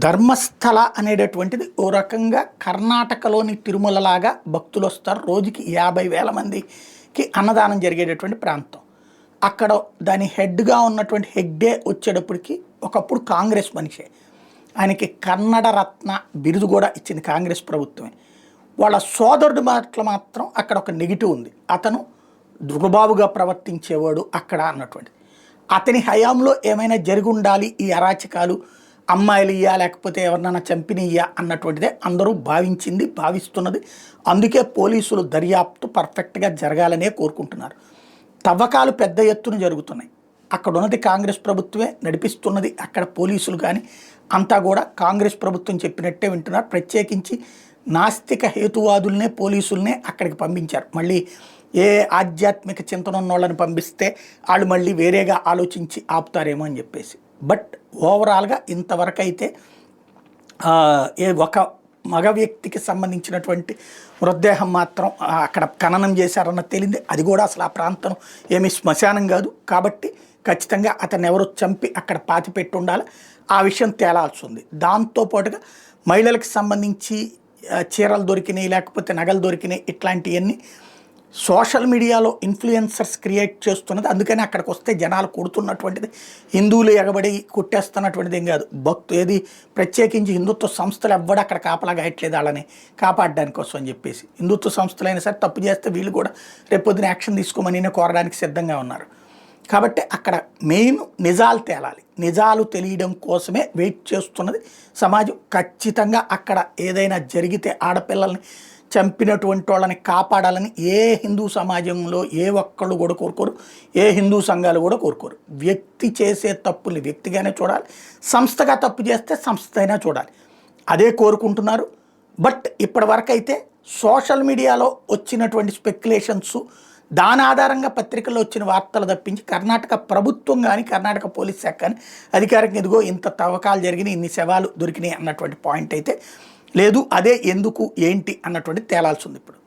ధర్మస్థల అనేటటువంటిది ఓ రకంగా కర్ణాటకలోని తిరుమలలాగా భక్తులు వస్తారు. రోజుకి 50,000 మందికి అన్నదానం జరిగేటటువంటి ప్రాంతం. అక్కడ దాని హెడ్గా ఉన్నటువంటి హెగ్డే వచ్చేటప్పటికి ఒకప్పుడు కాంగ్రెస్ మనిషే. ఆయనకి కన్నడ రత్న బిరుదు కూడా ఇచ్చింది కాంగ్రెస్ ప్రభుత్వమే. వాళ్ళ సోదరుడు మాత్రం అక్కడ ఒక నెగిటివ్ ఉంది. అతను దుర్బాబుగా ప్రవర్తించేవాడు అక్కడ అన్నటువంటిది. అతని హయాంలో ఏమైనా జరిగి ఉండాలి ఈ అరాచకాలు, అమ్మాయిలు ఇయ్యా లేకపోతే ఎవరినైనా చంపినియ్యా అన్నటువంటిదే అందరూ భావిస్తున్నది. అందుకే పోలీసులు దర్యాప్తు పర్ఫెక్ట్గా జరగాలనే కోరుకుంటున్నారు. తవ్వకాలు పెద్ద ఎత్తున జరుగుతున్నాయి. అక్కడ ఉన్నది కాంగ్రెస్ ప్రభుత్వమే నడిపిస్తున్నది. అక్కడ పోలీసులు కానీ అంతా కూడా కాంగ్రెస్ ప్రభుత్వం చెప్పినట్టే వింటున్నారు. ప్రత్యేకించి నాస్తిక హేతువాదులనే పోలీసులనే అక్కడికి పంపించారు. మళ్ళీ ఏ ఆధ్యాత్మిక చింతన ఉన్న వాళ్ళని పంపిస్తే వాళ్ళు మళ్ళీ వేరేగా ఆలోచించి ఆపుతారేమో అని చెప్పేసి. బట్ ఓవరాల్గా ఇంతవరకు అయితే ఒక మగ వ్యక్తికి సంబంధించినటువంటి మృతదేహం మాత్రం అక్కడ ఖననం చేశారన్న తేలింది. అది కూడా అసలు ఆ ప్రాంతం ఏమీ శ్మశానం కాదు కాబట్టి ఖచ్చితంగా అతను ఎవరో చంపి అక్కడ పాతిపెట్టి ఉండాలి. ఆ విషయం తేలాల్సి ఉంది. దాంతోపాటుగా మహిళలకు సంబంధించి చీరలు దొరికినాయి లేకపోతే నగలు దొరికినాయి ఇట్లాంటివన్నీ సోషల్ మీడియాలో ఇన్ఫ్లుయెన్సర్స్ క్రియేట్ చేస్తున్నది. అందుకని అక్కడికి వస్తే జనాలు కొడుతున్నటువంటిది హిందువులు ఎగబడి కొట్టేస్తున్నటువంటిది ఏం కాదు. ఏది ప్రత్యేకించి హిందుత్వ సంస్థలు ఎవ్వడు అక్కడ కాపలా గాయట్లేదు వాళ్ళని కాపాడడానికి కోసం అని చెప్పేసి. హిందుత్వ సంస్థలైనా సరే తప్పు చేస్తే వీళ్ళు కూడా రేపొద్దున యాక్షన్ తీసుకోమని కోరడానికి సిద్ధంగా ఉన్నారు. కాబట్టి అక్కడ మెయిన్ నిజాలు తేలాలి. నిజాలు తెలియడం కోసమే వెయిట్ చేస్తున్నది సమాజం. ఖచ్చితంగా అక్కడ ఏదైనా జరిగితే ఆడపిల్లల్ని చంపినటువంటి వాళ్ళని కాపాడాలని ఏ హిందూ సమాజంలో ఏ ఒక్కళ్ళు కూడా కోరుకోరు, ఏ హిందూ సంఘాలు కూడా కోరుకోరు. వ్యక్తి చేసే తప్పుల్ని వ్యక్తిగానే చూడాలి, సంస్థగా తప్పు చేస్తే సంస్థ అయినా చూడాలి. అదే కోరుకుంటున్నారు. బట్ ఇప్పటివరకు అయితే సోషల్ మీడియాలో వచ్చినటువంటి స్పెక్యులేషన్స్, దాని ఆధారంగా పత్రికల్లో వచ్చిన వార్తలు తప్పించి కర్ణాటక ప్రభుత్వం కానీ కర్ణాటక పోలీస్ శాఖ కానీ అధికారికంగా ఇదిగో ఇంత తవ్వకాలు జరిగినాయి, ఇన్ని శవాలు దొరికినాయి అన్నటువంటి పాయింట్ అయితే లేదు. అదే ఎందుకు ఏంటి అన్నటువంటి తేలాల్సి ఉంది ఇప్పుడు.